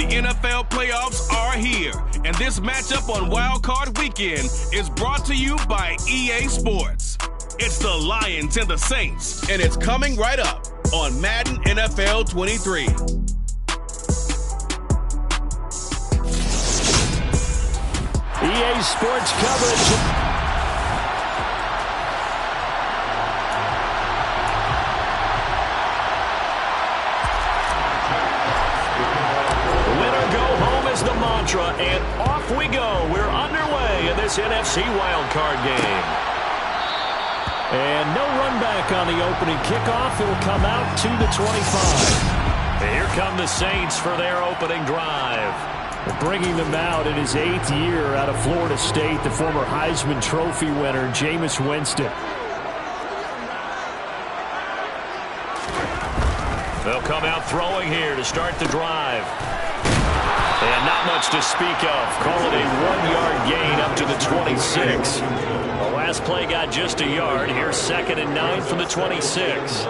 The NFL playoffs are here, and this matchup on Wild Card Weekend is brought to you by EA Sports. It's the Lions and the Saints, and it's coming right up on Madden NFL 23. EA Sports coverage. The mantra, and off we go. We're underway in this NFC wildcard game. And no run back on the opening kickoff. It'll come out to the 25. And here come the Saints for their opening drive. Bringing them out in his 8th year out of Florida State, the former Heisman Trophy winner, Jameis Winston. They'll come out throwing here to start the drive. And not much to speak of. Call it a 1-yard gain up to the 26. The last play got just a yard. Here's 2nd and 9 from the 26.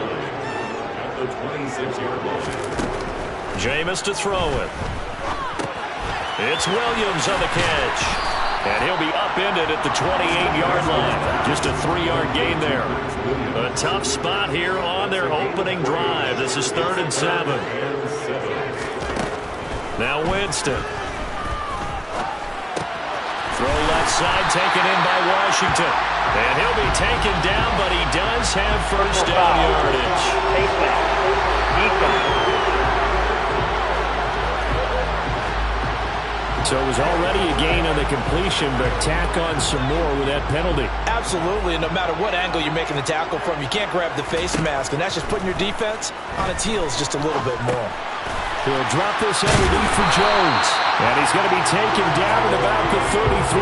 Jameis to throw it. It's Williams on the catch. And he'll be upended at the 28-yard line. Just a 3-yard gain there. A tough spot here on their opening drive. This is 3rd and 7. Now Winston. Throw left side, taken in by Washington. And he'll be taken down, but he does have first down yardage. So it was already a gain on the completion, but tack on some more with that penalty. Absolutely, and no matter what angle you're making the tackle from, you can't grab the face mask, and that's just putting your defense on its heels just a little bit more. He'll drop this underneath for Jones. And he's going to be taken down at about the 33.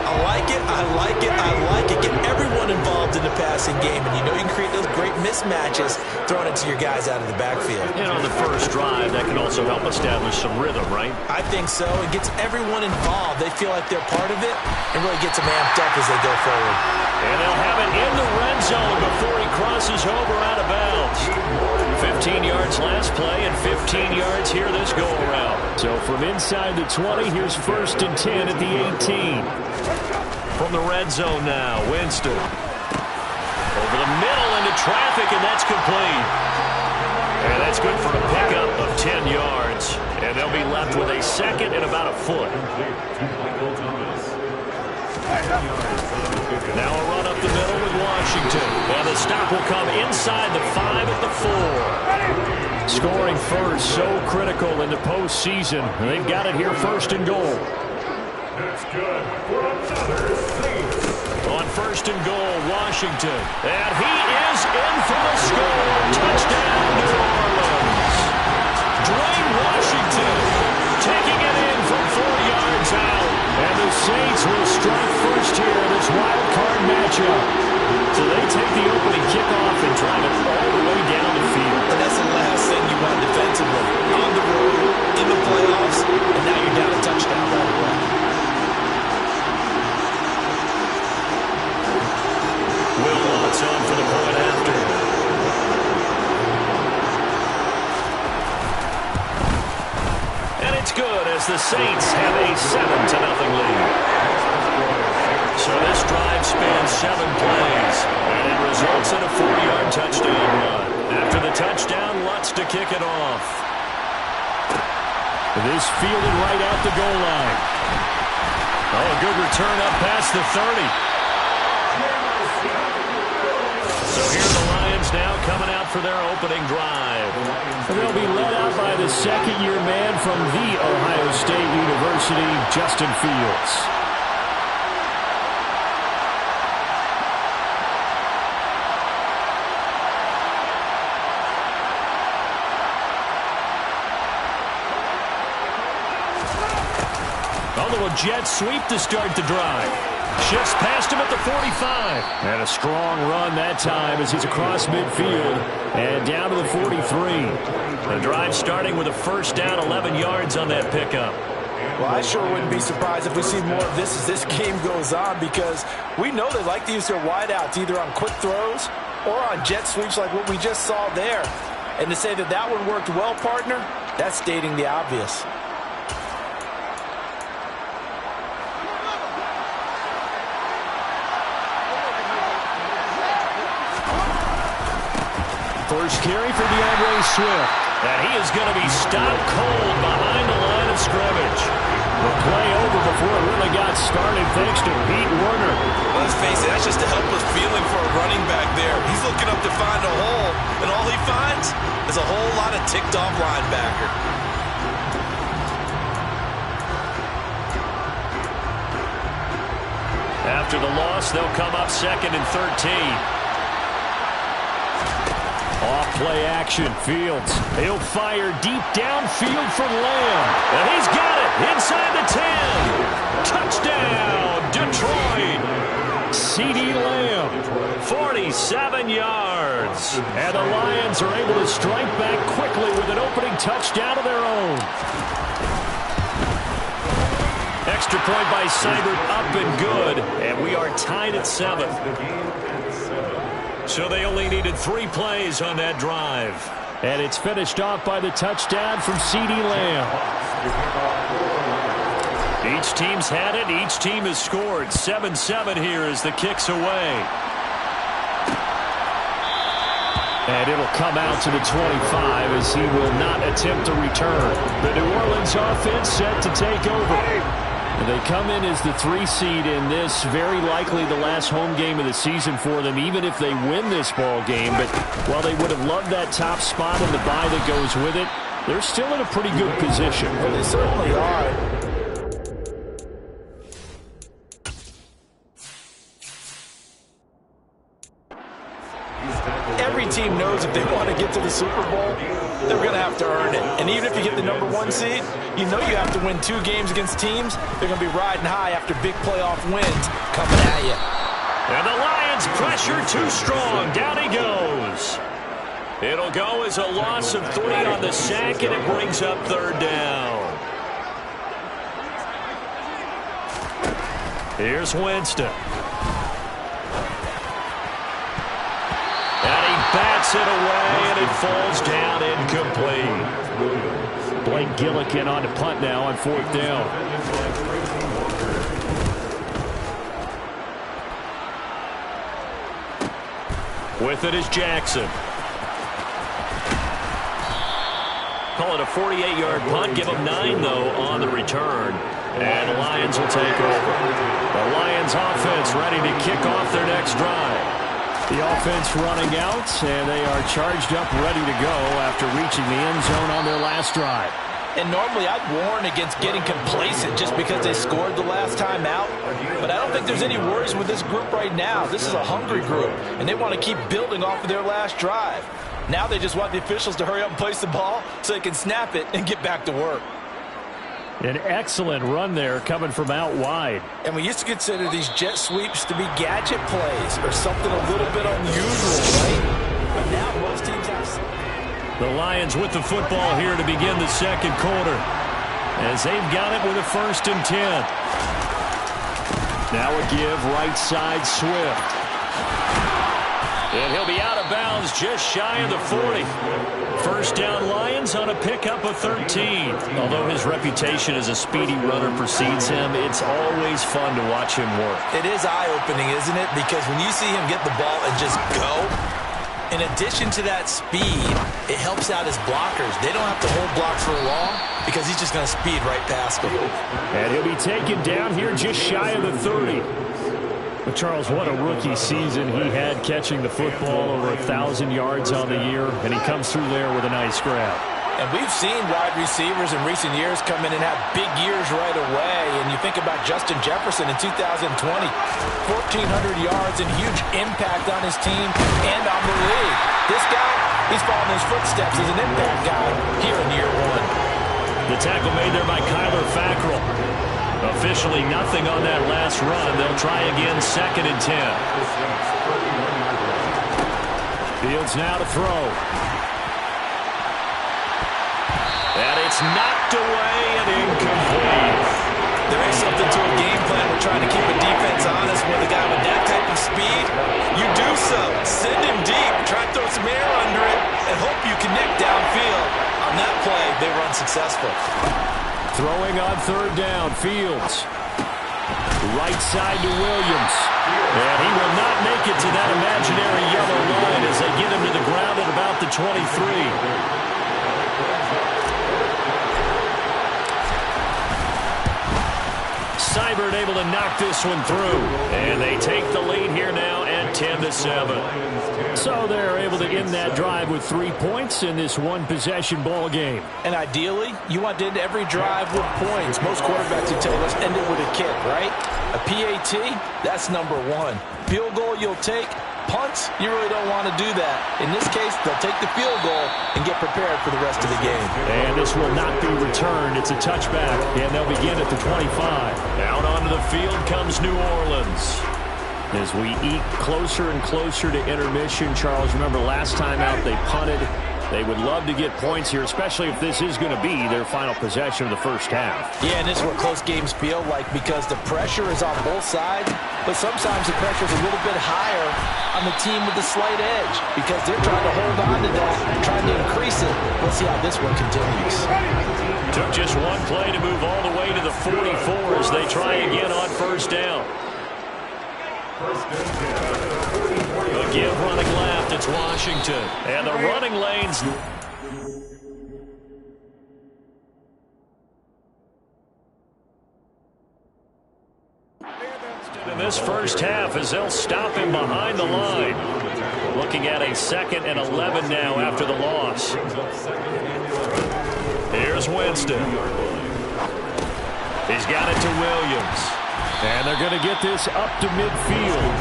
I like it, I like it, I like it. Get everyone involved in the passing game, and you know you can create those great mismatches throwing it to your guys out of the backfield. And on the first drive, that can also help establish some rhythm, right? I think so. It gets everyone involved. They feel like they're part of it, and really gets them amped up as they go forward. And they'll have it in the red zone before he crosses over out of bounds. 15 yards last play and 15 yards here this go-around. So from inside the 20, here's 1st and 10 at the 18. From the red zone now, Winston. Over the middle into traffic, and that's complete. And that's good for a pickup of 10 yards. And they'll be left with a 2nd and about a foot. Now a run up the middle with Washington. And the stop will come inside the 5 at the 4. Scoring first, so critical in the postseason. They've got it here 1st and goal. That's good for another save. On 1st and goal, Washington. And he is in for the score. Touchdown, New Orleans. Dwayne Washington taking it in from 4 yards out. And the Saints will strike first here in this wild card matchup. So they take the opening kickoff and drive it all the way down the field. And that's the last thing you want defensively. On the road, in the playoffs, and now you're down a touchdown right away. Wilmot's on for the point after. And it's good as the Saints have a 7-0 lead. So this drive spans 7 plays, and it results in a 4-yard touchdown run. After the touchdown, Lutz to kick it off. This fielded right out the goal line. Oh, a good return up past the 30. So here are the Lions now coming out for their opening drive. And they'll be led out by the 2nd-year man from The Ohio State University, Justin Fields. A little jet sweep to start the drive. Shifts past him at the 45. And a strong run that time as he's across midfield and down to the 43. The drive starting with a 1st down, 11 yards on that pickup. Well, I sure wouldn't be surprised if we see more of this as this game goes on, because we know they like to use their wideouts either on quick throws or on jet sweeps like what we just saw there. And to say that that one worked well, partner, That's stating the obvious. First carry for DeAndre Swift. And he is going to be stopped cold behind the line of scrimmage. The play over before it really got started thanks to Pete Werner. Let's face it, that's just a helpless feeling for a running back there. He's looking up to find a hole, and all he finds is a whole lot of ticked-off linebacker. After the loss, they'll come up 2nd and 13. Off-play action, Fields. He'll fire deep downfield for Lamb. And he's got it inside the 10. Touchdown, Detroit. CeeDee Lamb, 47 yards. And the Lions are able to strike back quickly with an opening touchdown of their own. Extra point by Seibert, up and good. And we are tied at 7. So they only needed 3 plays on that drive. And it's finished off by the touchdown from CeeDee Lamb. Each team's had it. Each team has scored. 7-7 here as the kick's away. And it'll come out to the 25 as he will not attempt to return. The New Orleans offense set to take over. They come in as the 3 seed in this, very likely the last home game of the season for them, even if they win this ball game. But while they would have loved that top spot and the bye that goes with it, they're still in a pretty good position. Well, they certainly are. Every team knows if they want to get to the Super Bowl, they're going to have to earn it. And even if you get the #1 seed, you know you have to win 2 games against teams. They're going to be riding high after big playoff wins coming at you. And the Lions pressure too strong. Down he goes. It'll go as a loss of 3 on the sack, and it brings up 3rd down. Here's Winston. And he bats it away, and it falls down incomplete. Blake Gillikin on to punt now on 4th down. With it is Jackson. Call it a 48-yard punt. Give them 9, though, on the return. And the Lions will take over. The Lions offense ready to kick off their next drive. The offense running out, and they are charged up, ready to go after reaching the end zone on their last drive. And normally I'd warn against getting complacent just because they scored the last time out. But I don't think there's any worries with this group right now. This is a hungry group, and they want to keep building off of their last drive. Now they just want the officials to hurry up and place the ball so they can snap it and get back to work. An excellent run there coming from out wide. And we used to consider these jet sweeps to be gadget plays or something a little bit unusual, right? But now most teams have... The Lions with the football here to begin the 2nd quarter, as they've got it with a 1st and 10. Now a give right side Swift. And he'll be out of bounds just shy of the 40. 1st down Lions on a pickup of 13. Although his reputation as a speedy runner precedes him, it's always fun to watch him work. It is eye-opening, isn't it? Because when you see him get the ball and just go, in addition to that speed, it helps out his blockers. They don't have to hold blocks for long because he's just going to speed right past them. And he'll be taken down here just shy of the 30. But Charles, what a rookie season he had, catching the football over 1,000 yards on the year, and he comes through there with a nice grab. And we've seen wide receivers in recent years come in and have big years right away. And you think about Justin Jefferson in 2020, 1,400 yards and huge impact on his team and on the league. This guy, he's following his footsteps as an impact guy here in year 1. The tackle made there by Kyler Fackrell. Officially nothing on that last run. They'll try again 2nd and 10. Fields now to throw. And it's knocked away and incomplete. There is something to a game plan. We're trying to keep a defense honest with a guy with that type of speed. You do so. Send him deep. Try to throw some air under it and hope you connect downfield. On that play, they run unsuccessful. Throwing on third down, Fields. Right side to Williams. And he will not make it to that imaginary yellow line as they get him to the ground at about the 23. Seibert able to knock this one through. And they take the lead here now at 10-7. So they're able to end that drive with 3 points in this one-possession ball game. And ideally, you want to end every drive with points. Most quarterbacks would tell you, let's end it with a kick, right? A PAT, that's number one. Field goal you'll take. Punts, you really don't want to do that. In this case, they'll take the field goal and get prepared for the rest of the game. And this will not be returned. It's a touchback, and they'll begin at the 25. Out onto the field comes New Orleans. As we eke closer and closer to intermission, Charles, remember last time out they punted. They would love to get points here, especially if this is going to be their final possession of the first half. Yeah, and this is what close games feel like because the pressure is on both sides, but sometimes the pressure is a little bit higher on the team with the slight edge because they're trying to hold on to that, trying to increase it. Let's see how this one continues. Took just one play to move all the way to the 44 as they try again on first down. A give running left, it's Washington. And the running lanes. In this first half as they'll stop him behind the line. Looking at a 2nd and 11 now after the loss. Here's Winston. He's got it to Williams. And they're going to get this up to midfield.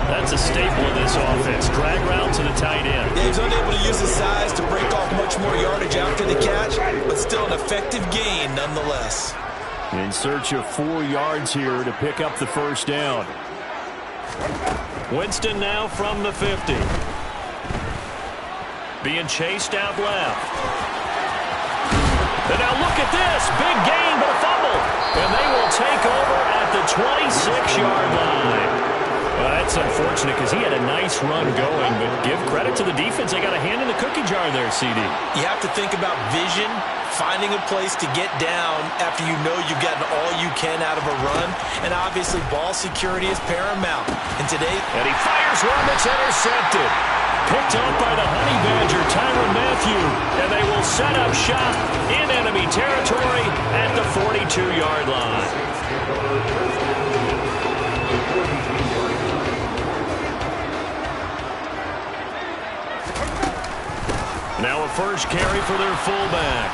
That's a staple of this offense. Drag route to the tight end. Yeah, he's unable to use his size to break off much more yardage after the catch, but still an effective gain nonetheless. In search of 4 yards here to pick up the first down. Winston now from the 50. Being chased out left. And now look at this. Big gain, but a fumble. And they will take over at the 26-yard line. Well, that's unfortunate because he had a nice run going, but give credit to the defense. They got a hand in the cookie jar there, CD. You have to think about vision, finding a place to get down after you know you've gotten all you can out of a run, and obviously ball security is paramount. And he fires one that's intercepted. Picked up by the Honey Badger, Tyrann Mathieu, and they will set up shop in enemy territory at the 42-yard line. Now a first carry for their fullback.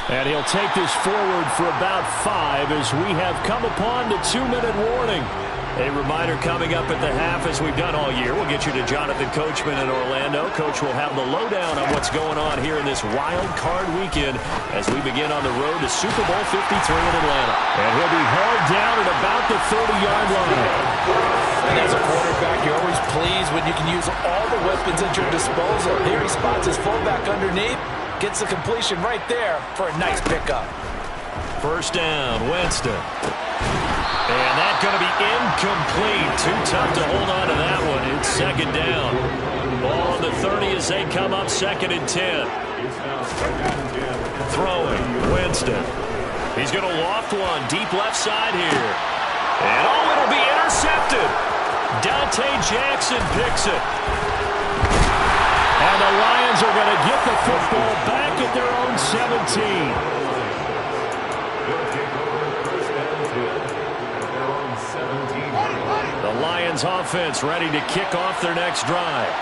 And he'll take this forward for about 5 as we have come upon the 2-minute warning. A reminder coming up at the half as we've done all year. We'll get you to Jonathan Coachman in Orlando. Coach will have the lowdown on what's going on here in this wild card weekend as we begin on the road to Super Bowl 53 in Atlanta. And he'll be held down at about the 30-yard line. And as a quarterback, you're always pleased when you can use all the weapons at your disposal. Here he spots his fullback underneath, gets the completion right there for a nice pickup. First down, Winston. And that's going to be incomplete. Too tough to hold on to that one. It's 2nd down. Ball on the 30 as they come up 2nd and 10. Throwing, Winston. He's going to loft one deep left side here. And it'll be intercepted. Dante Jackson picks it. And the Lions are going to get the football back at their own 17. The Lions offense ready to kick off their next drive.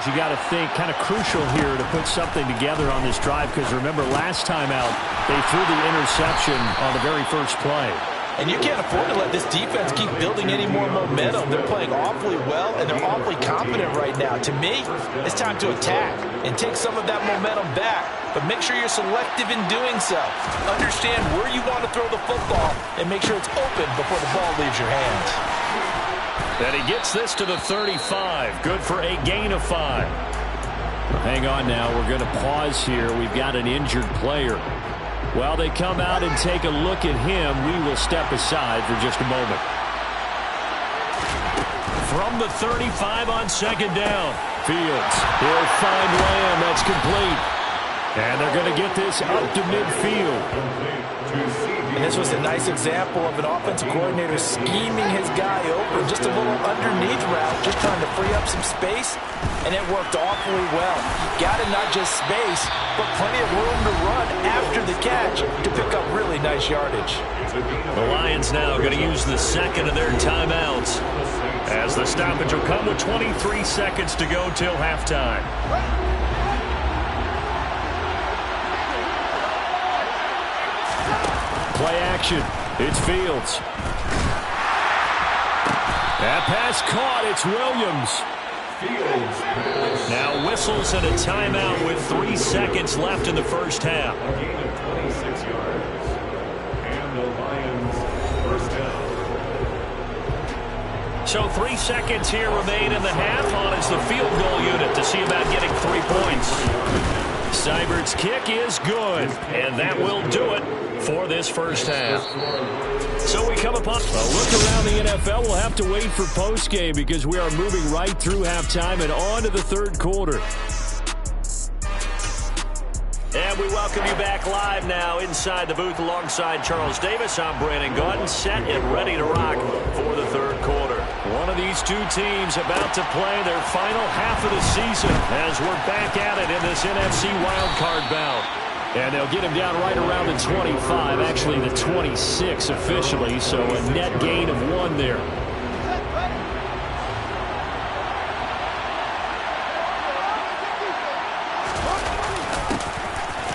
You got to think kind of crucial here to put something together on this drive because remember last time out they threw the interception on the very first play. And you can't afford to let this defense keep building any more momentum. They're playing awfully well and they're awfully confident right now. To me, it's time to attack and take some of that momentum back. But make sure you're selective in doing so. Understand where you want to throw the football and make sure it's open before the ball leaves your hands. And he gets this to the 35. Good for a gain of 5. Hang on now. We're going to pause here. We've got an injured player. While they come out and take a look at him, we will step aside for just a moment. From the 35 on second down, Fields. He'll find Lamb. That's complete. And they're going to get this up to midfield. And this was a nice example of an offensive coordinator scheming his guy open. Just a little underneath route, just trying to free up some space. And it worked awfully well. Got it not just space, but plenty of room to run after the catch to pick up really nice yardage. The Lions now going to use the second of their timeouts, as the stoppage will come with 23 seconds to go till halftime. Play action. It's Fields. That pass caught. It's Williams. Now whistles and a timeout with 3 seconds left in the first half. A gain of 26 yards. And the Lions first down. So 3 seconds here remain in the half. On is the field goal unit to see about getting 3 points. Seibert's kick is good, and that will do it for this first half. So we come upon a look around the NFL. We'll have to wait for postgame because we are moving right through halftime and on to the third quarter. And we welcome you back live now inside the booth alongside Charles Davis. I'm Brandon Gaudin, set and ready to rock for the third quarter. One of these two teams about to play their final half of the season as we're back at it in this NFC wildcard bout. And they'll get him down right around the 25, actually the 26 officially, so a net gain of 1 there.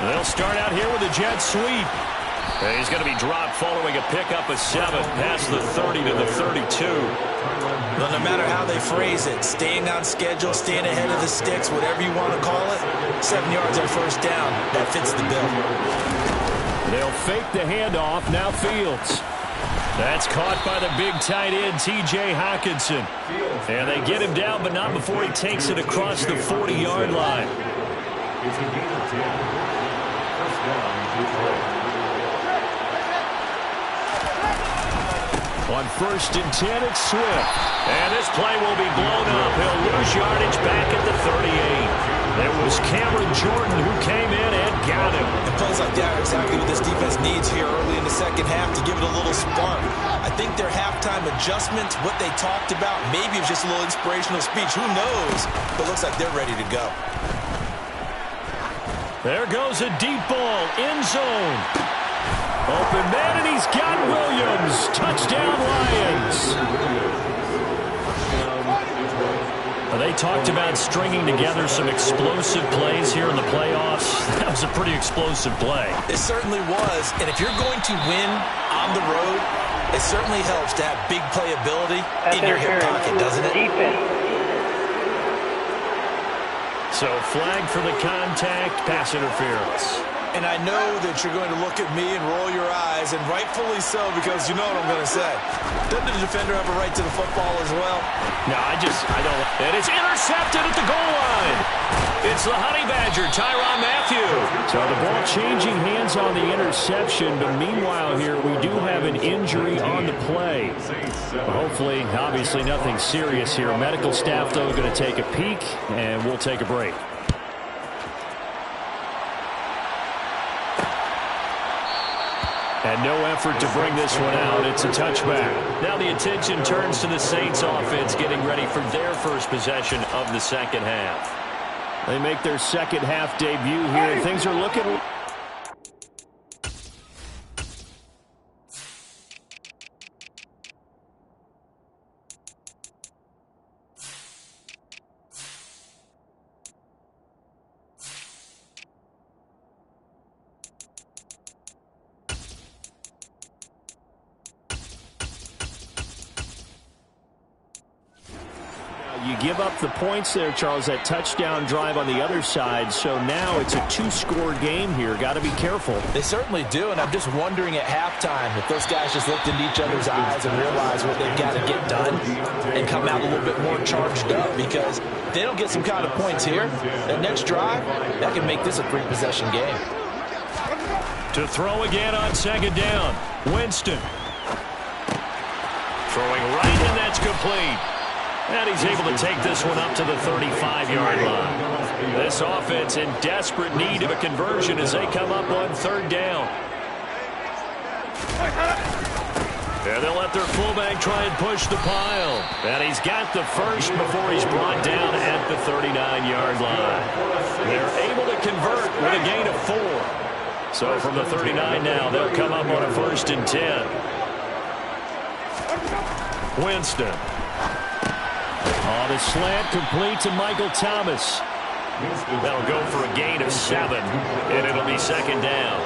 They'll start out here with a jet sweep. And he's going to be dropped following a pickup of 7 past the 30 to the 32. Well, no matter how they phrase it, staying on schedule, staying ahead of the sticks, whatever you want to call it, 7 yards on first down, that fits the bill. They'll fake the handoff. Now Fields. That's caught by the big tight end, T.J. Hockenson. And they get him down, but not before he takes it across the 40-yard line. It's a gain of 10. First down, Detroit. On first and 10, it's Swift. And this play will be blown up. He'll lose yardage back at the 38. There was Cameron Jordan who came in and got him. And plays like that are exactly what this defense needs here early in the second half to give it a little spark. I think their halftime adjustments, what they talked about, maybe it was just a little inspirational speech. Who knows? But it looks like they're ready to go. There goes a deep ball, end zone. Open man, and he's got Williams. Touchdown, Lions. They talked about stringing together some explosive plays here in the playoffs. That was a pretty explosive play. It certainly was. And if you're going to win on the road, it certainly helps to have big playability in your hip pocket, doesn't it? So flag for the contact, pass interference. And I know that you're going to look at me and roll your eyes, and rightfully so, because you know what I'm going to say. Doesn't the defender have a right to the football as well? No, I don't. And it's intercepted at the goal line. It's the Honey Badger, Tyrann Mathieu. So the ball changing hands on the interception, but meanwhile here we do have an injury on the play. Hopefully, obviously nothing serious here. Medical staff, though, going to take a peek, and we'll take a break. And no effort to bring this one out. It's a touchback. Now the attention turns to the Saints offense getting ready for their first possession of the second half. They make their second half debut here, and things are looking... You give up the points there, Charles, that touchdown drive on the other side. So now it's a two-score game here. Got to be careful. They certainly do, and I'm just wondering at halftime if those guys just looked into each other's eyes and realized what they've got to get done and come out a little bit more charged up, because if they don't get some kind of points here, that next drive, that can make this a three-possession game. To throw again on second down. Winston. Throwing right, and that's complete. And he's able to take this one up to the 35-yard line. This offense in desperate need of a conversion as they come up on third down. And they'll let their fullback try and push the pile. And he's got the first before he's brought down at the 39-yard line. They're able to convert with a gain of 4. So from the 39 now, they'll come up on a 1st and 10. Winston. On the slant, complete to Michael Thomas. That'll go for a gain of 7, and it'll be second down.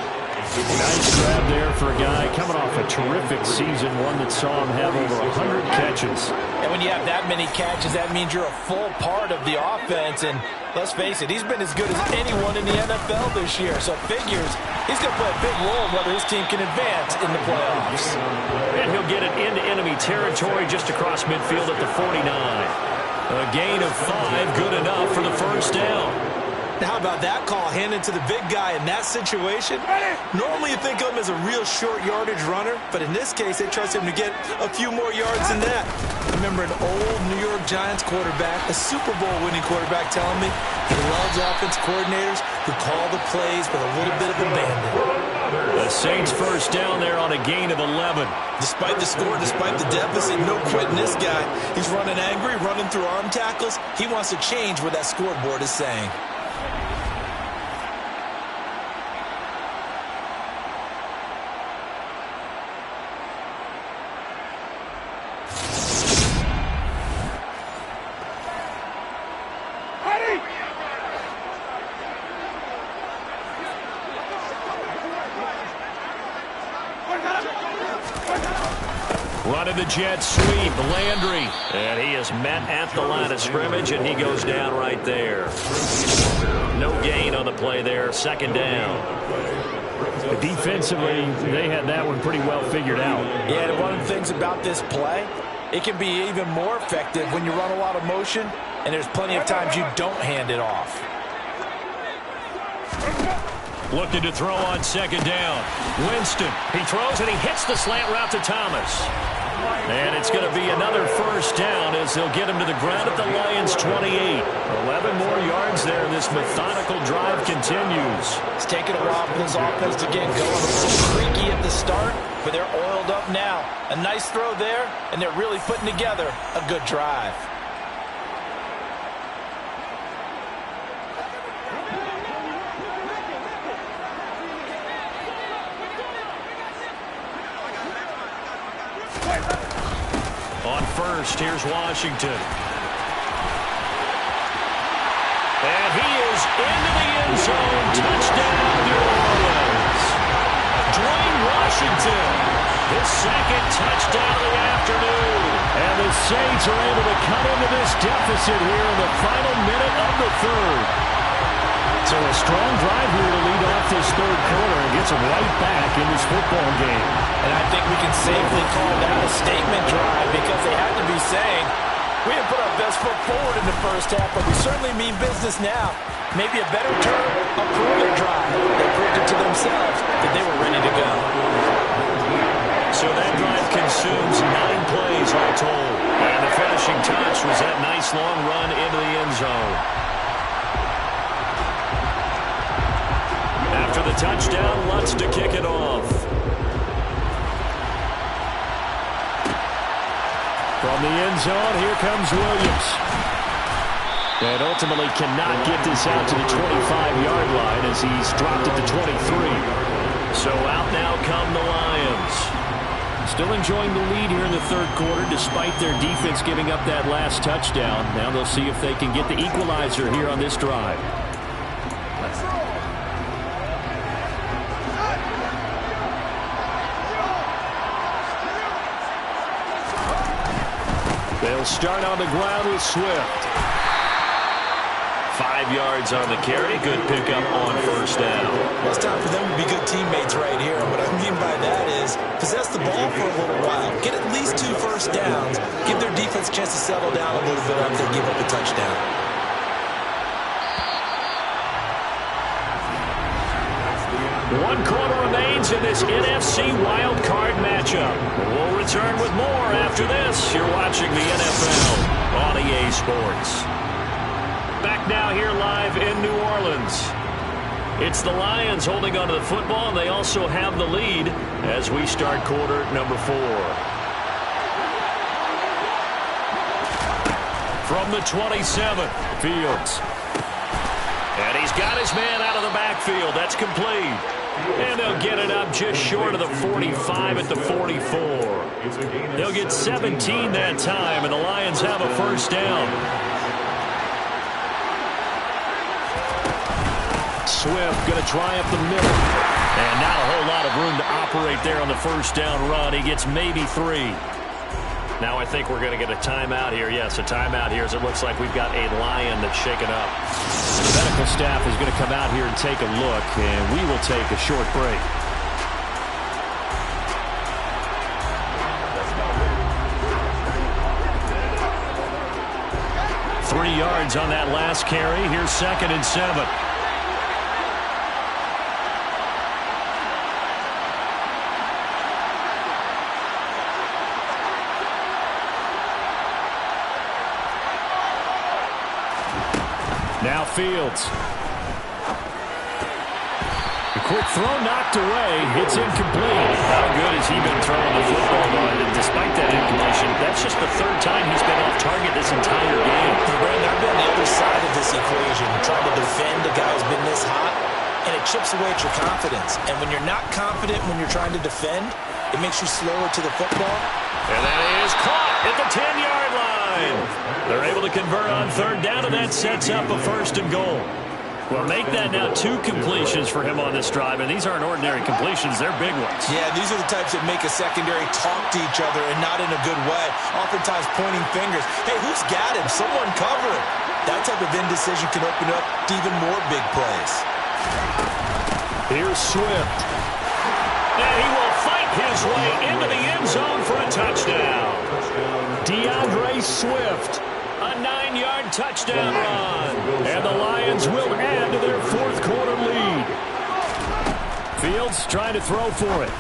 Nice grab there for a guy coming off a terrific season, one that saw him have over 100 catches. And when you have that many catches, that means you're a full part of the offense. And let's face it, he's been as good as anyone in the NFL this year. So it figures he's going to play a big role whether his team can advance in the playoffs. And he'll get it into enemy territory just across midfield at the 49. A gain of 5, good enough for the first down. How about that call handed to the big guy in that situation? Normally you think of him as a real short yardage runner, but in this case they trust him to get a few more yards than that. I remember an old New York Giants quarterback, a Super Bowl winning quarterback, telling me he loves offense coordinators who call the plays with a little bit of abandon. The Saints first down there on a gain of 11. Despite the score, despite the deficit, no quitting this guy. He's running angry, running through arm tackles. He wants to change what that scoreboard is saying. Running the jet sweep, Landry. And he is met at the line of scrimmage, and he goes down right there. No gain on the play there, second down. Defensively, they had that one pretty well figured out. Yeah, and one of the things about this play, it can be even more effective when you run a lot of motion, and there's plenty of times you don't hand it off. Looking to throw on second down. Winston. He throws and he hits the slant route to Thomas. And it's going to be another first down as they'll get him to the ground at the Lions' 28. 11 more yards there. This methodical drive continues. It's taken a while for this offense to get going. A little creaky at the start, but they're oiled up now. A nice throw there, and they're really putting together a good drive. On first, here's Washington. And he is into the end zone. Touchdown, New Orleans. Dwayne Washington, his second touchdown of the afternoon. And the Saints are able to cut into this deficit here in the final minute of the third. So a strong drive here to lead off this third quarter and gets them right back in this football game. And I think we can safely call that a statement drive because they had to be saying, we didn't put our best foot forward in the first half, but we certainly mean business now. Maybe a better term, a proven drive. They proved it to themselves that they were ready to go. So that drive consumes 9 plays all told. And the finishing touch was that nice long run into the end zone. After the touchdown, Lutz to kick it off. From the end zone, here comes Williams. And ultimately cannot get this out to the 25-yard line as he's dropped it to 23. So out now come the Lions. Still enjoying the lead here in the third quarter despite their defense giving up that last touchdown. Now they'll see if they can get the equalizer here on this drive. They'll They'll start on the ground with Swift. 5 yards on the carry. Good pickup on first down. Well, it's time for them to be good teammates right here. And what I mean by that is possess the ball for a little while. Get at least 2 first downs. Give their defense a chance to settle down a little bit after they give up a touchdown. One quarter remains in this NFC wildcard matchup. We'll return with more after this. You're watching the NFL on EA Sports. Back now here live in New Orleans. It's the Lions holding onto the football, and they also have the lead as we start quarter number 4. From the 27, Fields. And he's got his man out of the backfield. That's complete. And they'll get it up just short of the 45 at the 44. They'll get 17 that time, and the Lions have a first down. Swift going to try up the middle. And not a whole lot of room to operate there on the first down run. He gets maybe 3. Now I think we're going to get a timeout here. Yes, a timeout here as it looks like we've got a Lion that's shaken up. The medical staff is going to come out here and take a look, and we will take a short break. Three yards on that last carry. Here's 2nd and 7. Now Fields. The quick throw knocked away. It's incomplete. How good has he been throwing the football on? And despite that incompletion, that's just the 3rd time he's been off target this entire game. Brandon, I've been on the other side of this equation, trying to defend a guy who's been this hot, and it chips away at your confidence. And when you're not confident when you're trying to defend, it makes you slower to the football. And that is caught at the 10-yard line. They're able to convert on 3rd down, and that sets up a 1st and goal. Well, make that now 2 completions for him on this drive, and these aren't ordinary completions. They're big ones. Yeah, these are the types that make a secondary talk to each other and not in a good way, oftentimes pointing fingers. Hey, who's got him? Someone cover him. That type of indecision can open up to even more big plays. Here's Swift. And he will fight his way into the end zone for a touchdown. DeAndre Swift, a 9-yard touchdown run. And the Lions will add to their 4th quarter lead. Fields trying to throw for it.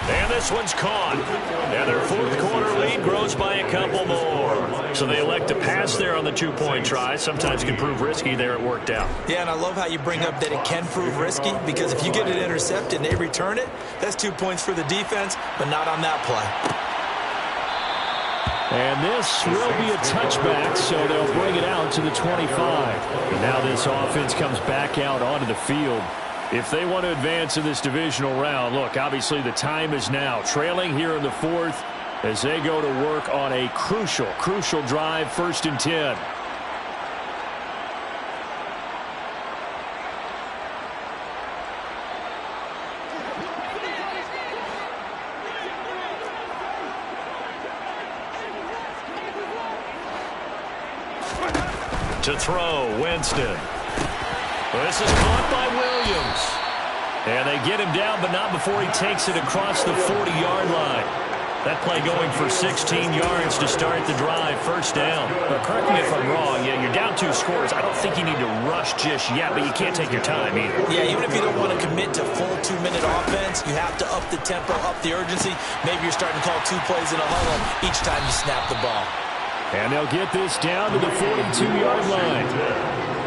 And this one's caught. And their 4th quarter lead grows by a couple more. So they elect to pass there on the 2-point try. Sometimes can prove risky. There it worked out. Yeah, and I love how you bring up that it can prove risky, because if you get it intercepted and they return it, that's 2 points for the defense, but not on that play. And this will be a touchback, so they'll bring it out to the 25. And now this offense comes back out onto the field. If they want to advance in this divisional round, look, obviously the time is now. Trailing here in the 4th as they go to work on a crucial drive, 1st and 10. To throw, Winston. This is caught by Williams. And they get him down, but not before he takes it across the 40-yard line. That play going for 16 yards to start the drive, 1st down. But correct me if I'm wrong, you're down 2 scores. I don't think you need to rush just yet, but you can't take your time either. Yeah, even if you don't want to commit to full 2-minute offense, you have to up the tempo, up the urgency. Maybe you're starting to call 2 plays in a huddle each time you snap the ball. And they'll get this down to the 42-yard line.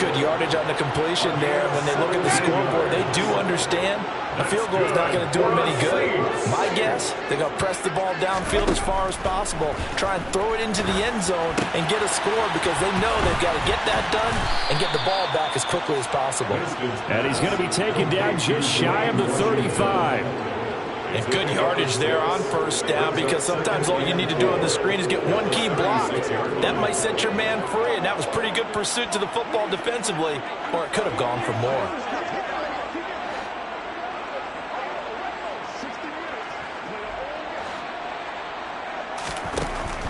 Good yardage on the completion there. When they look at the scoreboard, they do understand a field goal is not going to do them any good. My guess, they're going to press the ball downfield as far as possible, try and throw it into the end zone and get a score, because they know they've got to get that done and get the ball back as quickly as possible. And he's going to be taken down just shy of the 35. And good yardage there on 1st down, because sometimes all you need to do on the screen is get one key block. That might set your man free, and that was pretty good pursuit to the football defensively, or it could have gone for more.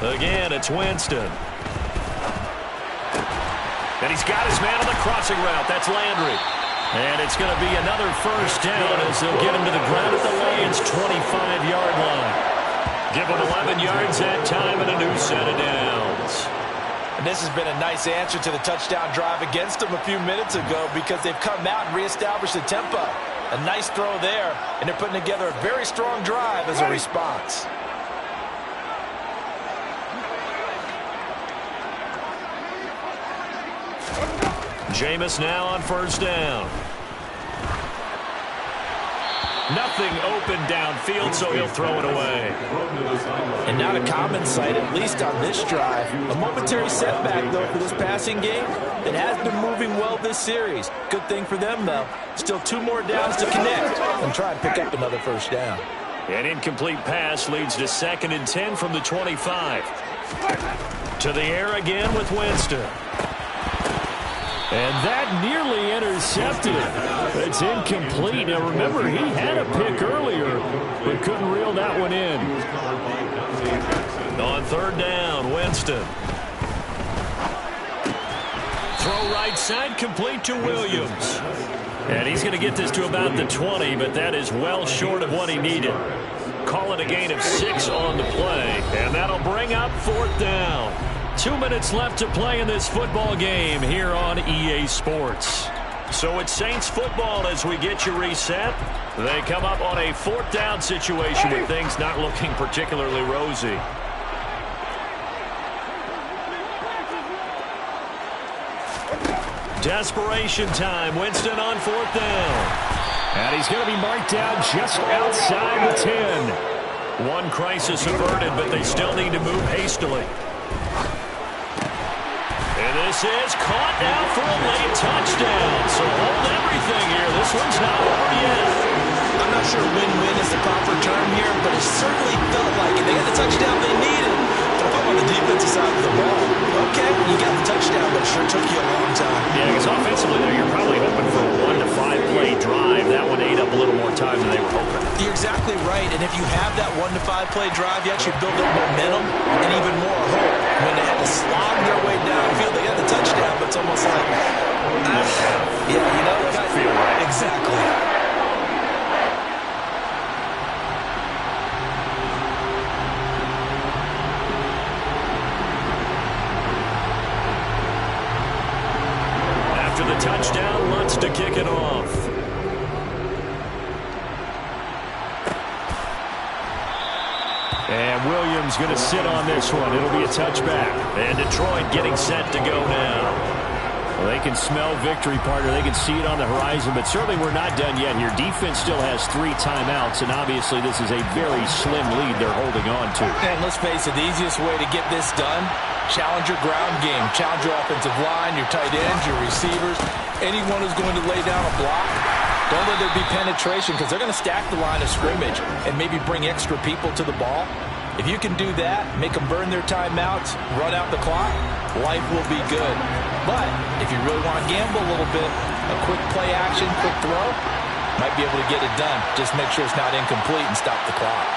Again, it's Winston. And he's got his man on the crossing route. That's Landry. And it's going to be another first down as they'll get him to the ground at the Lions' 25-yard line. Give him 11 yards that time and a new set of downs. And this has been a nice answer to the touchdown drive against them a few minutes ago because they've come out and reestablished the tempo. A nice throw there, and they're putting together a very strong drive as a response. Jameis now on first down. Nothing open downfield, so he'll throw it away. And not a common sight, at least on this drive. A momentary setback, though, for this passing game that has been moving well this series. Good thing for them, though. Still 2 more downs to connect and try and pick up another first down. An incomplete pass leads to 2nd and 10 from the 25. To the air again with Winston. And that nearly intercepted. It's incomplete. Now, remember, he had a pick earlier, but couldn't reel that one in. On third down, Winston. Throw right side, complete to Williams. And he's going to get this to about the 20, but that is well short of what he needed. Call it a gain of 6 on the play, and that'll bring up 4th down. 2 minutes left to play in this football game here on EA Sports. So it's Saints football as we get you reset. They come up on a 4th down situation with things not looking particularly rosy. Desperation time. Winston on 4th down. And he's going to be marked down just outside the 10. One crisis averted, but they still need to move hastily. And this is caught now for a late touchdown. So hold everything here. This one's not over yet. I'm not sure win-win is the proper term here, but it certainly felt like it. They got the touchdown they needed. But if I'm on the defensive side of the ball, okay, you got the touchdown, but it sure took you a long time. Yeah, because offensively there, you're probably hoping for a 1 to 5 play drive. That one ate up a little more time than they were hoping. You're exactly right, and if you have that 1 to 5 play drive, you actually build up momentum and even more hope. When they had to slog their way downfield, they got the touchdown, but it's almost like, yeah, you know, doesn't feel right. Exactly. After the touchdown, Lutz to kick it off. And Williams going to sit on this one. It'll be a touchback. And Detroit getting set to go now. Well, they can smell victory, partner. They can see it on the horizon, but certainly we're not done yet here. Defense still has 3 timeouts, and obviously this is a very slim lead they're holding on to. And let's face it, the easiest way to get this done, challenge your ground game. Challenge your offensive line, your tight ends, your receivers, anyone who's going to lay down a block. Don't let there be penetration because they're going to stack the line of scrimmage and maybe bring extra people to the ball. If you can do that, make them burn their timeouts, run out the clock, life will be good. But if you really want to gamble a little bit, a quick play action, quick throw, might be able to get it done. Just make sure it's not incomplete and stop the clock.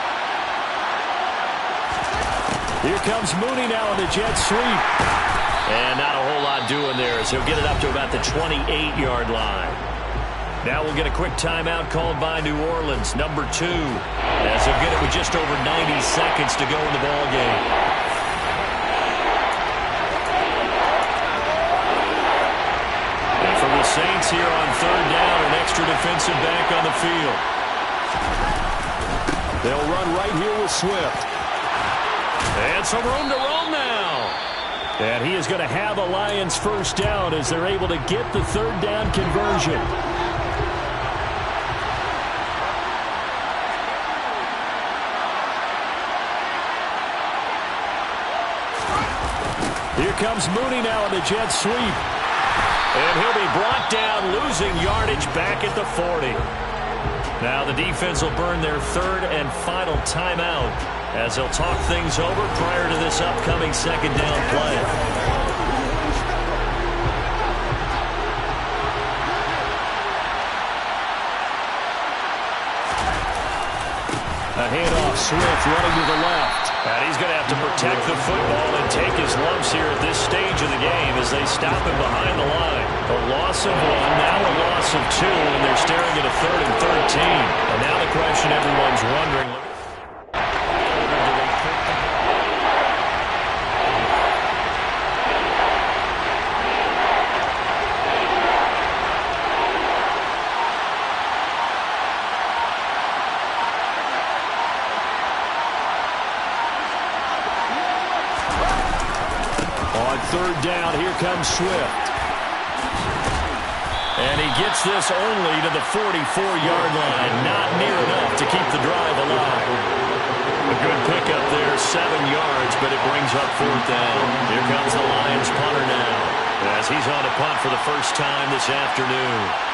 Here comes Mooney now on the jet sweep. And not a whole lot doing there as he'll get it up to about the 28-yard line. Now we'll get a quick timeout called by New Orleans, number 2, as they'll get it with just over 90 seconds to go in the ballgame. And for the Saints here on third down, an extra defensive back on the field. They'll run right here with Swift. And some room to roll now. And he is going to have a Lions first down as they're able to get the third down conversion. Here comes Mooney now on the jet sweep. And he'll be brought down, losing yardage back at the 40. Now the defense will burn their third and final timeout as they'll talk things over prior to this upcoming second down play. A handoff, Swift running to the left. And he's going to have to protect the football and take his lumps here at this stage of the game as they stop him behind the line. A loss of 1, now a loss of 2, and they're staring at a 3rd and 13. And now the question everyone's wondering. On 3rd down, here comes Swift. And he gets this only to the 44-yard line. Not near enough to keep the drive alive. A good pickup there, 7 yards, but it brings up 4th down. Here comes the Lions punter now, as he's on a punt for the first time this afternoon.